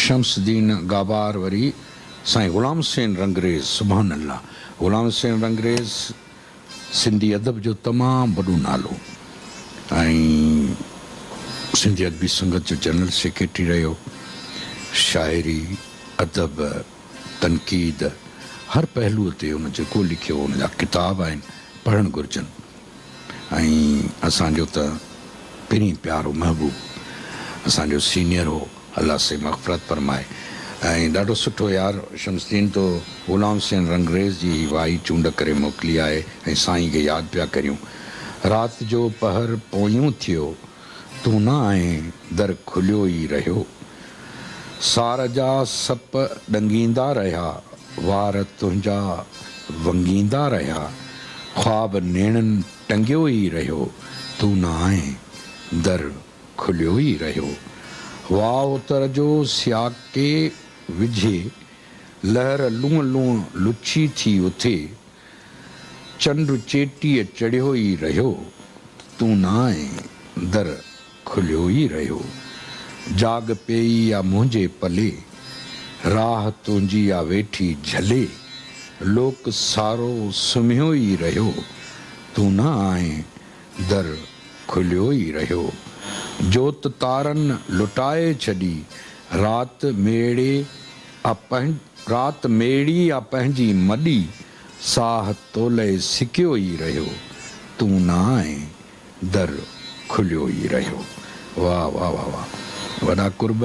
शमसुद्दीन गाबार वरी साईं ग़ुलाम हुसैन रंगरेज़ सुभान अल्लाह। ग़ुलाम हुसैन रंगरेज़ सिंधी अदब जो तमामु वॾो नालो ऐं सिंधी अदबी संगत जो जनरल सेक्रेटरी रहियो। शाइरी अदब तनक़ीद हर पहलूअ ते उन जेको लिखियो उन जा किताब आहिनि पढ़णु घुरिजनि। ऐं असांजो त पहिरीं प्यारो महबूब असांजो सीनियर हो, अल्लाह से मग़फ़िरत फरमाए। ऐं ॾाढो सुठो यार शमसुद्दीन तो ग़ुलाम हुसैन रंगरेज़ जी वाई चूंड करे मोकिली आहे ऐं साईं खे यादि पिया करियूं। राति जो पहर पोयूं थियो तूं न आहीं दर खुलियो ई रहियो। सार जा सप ॾंगींदा रहिया वार तुंहिंजा वंगींदा रहिया। ख़्वाब नेणनि टंगियो ई रहियो तूं न आहीं दर खुलियो ई रहियो। वाह उतर जो सियाके विझे लहर लूं लूं लुछी थी उथे। चंड चेटीअ चढ़ियो ई रहियो तूं न आहीं दर खुलियो ई रहियो। जाग पेई या मुंहिंजे पले राह तुंहिंजी या वेठी झले। लोक सारो सुम्हियो ई रहियो तूं न आहीं दर खुलियो ई रहियो। जोत तारनि लुटाए छॾी राति मेड़ी आ पंहिंजी मॾी। साह तोले सिकियो ई रहियो तूं न आहीं दर खुलियो ई रहियो। वाह वाह वाह वाह, वॾा कुर्ब।